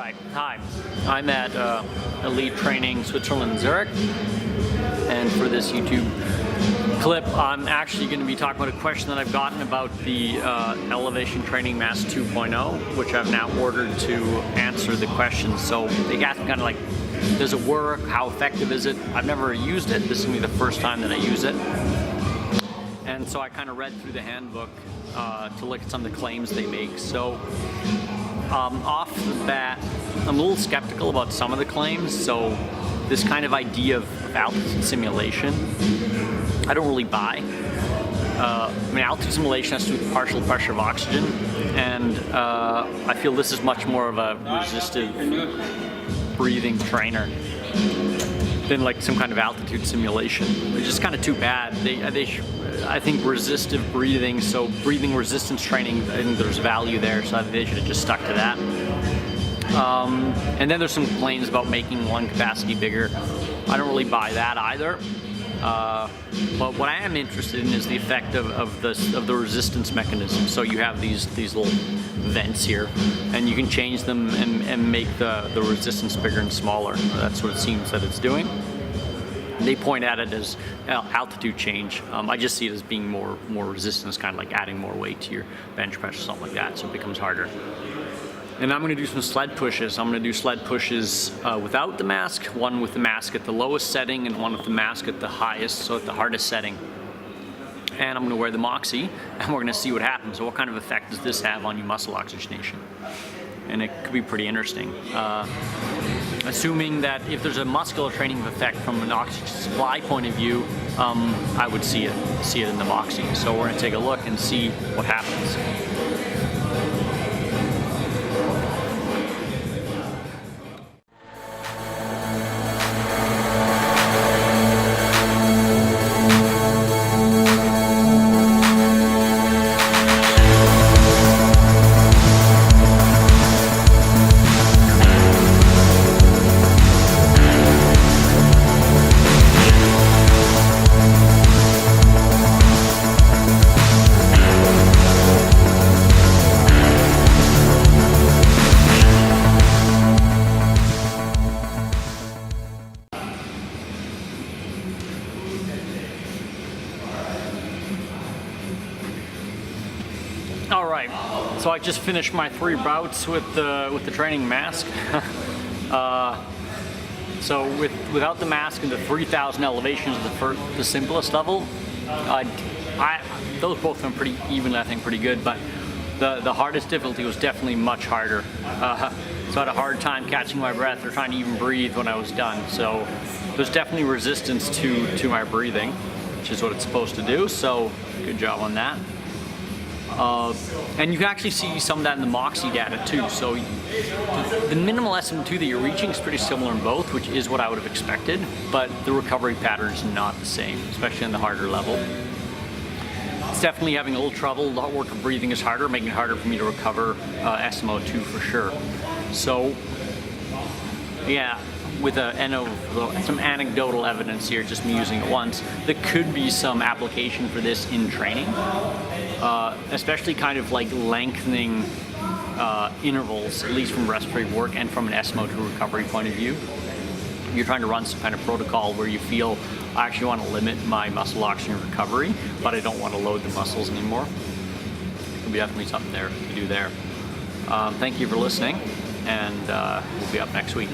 Alright, hi. I'm at Elite Training Switzerland, Zurich, and for this YouTube clip I'm actually going to be talking about a question that I've gotten about the Elevation Training Mask 2.0, which I've now ordered to answer the question. So they asked me kind of like, does it work? How effective is it? I've never used it. This is going to be the first time that I use it. And so I kind of read through the handbook to look at some of the claims they make. So off the bat, I'm a little skeptical about some of the claims. So this kind of idea of altitude simulation, I don't really buy. I mean, altitude simulation has to do with partial pressure of oxygen, and I feel this is much more of a resistive breathing trainer than like some kind of altitude simulation, which is kind of too bad. I think resistive breathing, so breathing resistance training, I think there's value there, so they should have just stuck to that. And then there's some claims about making lung capacity bigger. I don't really buy that either. But what I am interested in is the effect of the resistance mechanism. So you have these little vents here, and you can change them and make the resistance bigger and smaller. That's what it seems that it's doing. They point at it as altitude change. I just see it as being more resistance, kind of like adding more weight to your bench press or something like that, so it becomes harder. And I'm going to do some sled pushes. I'm going to do sled pushes without the mask, one with the mask at the lowest setting and one with the mask at the highest, so at the hardest setting. And I'm going to wear the Moxie, and we're going to see what happens. So what kind of effect does this have on your muscle oxygenation? And it could be pretty interesting. Assuming that if there's a muscular training effect from an oxygen supply point of view, I would see it in the Moxie. So we're going to take a look and see what happens. All right, so I just finished my 3 bouts with the training mask. So without the mask and the 3,000 elevations, the simplest level, those both went pretty evenly, I think, pretty good. But the hardest difficulty was definitely much harder. So I had a hard time catching my breath or trying to even breathe when I was done. So there's definitely resistance to my breathing, which is what it's supposed to do. So good job on that. And you can actually see some of that in the Moxie data too. So the minimal SmO2 that you're reaching is pretty similar in both, which is what I would have expected, but the recovery pattern is not the same, especially in the harder level. It's definitely having a little trouble. The work of breathing is harder, making it harder for me to recover SmO2 for sure. So yeah, with some anecdotal evidence here, just me using it once, there could be some application for this in training, especially kind of like lengthening intervals, at least from respiratory work and from an SmO2 recovery point of view. You're trying to run some kind of protocol where you feel, I actually want to limit my muscle oxygen recovery, but I don't want to load the muscles anymore. There'll be definitely something there to do there. Thank you for listening, and we'll be up next week.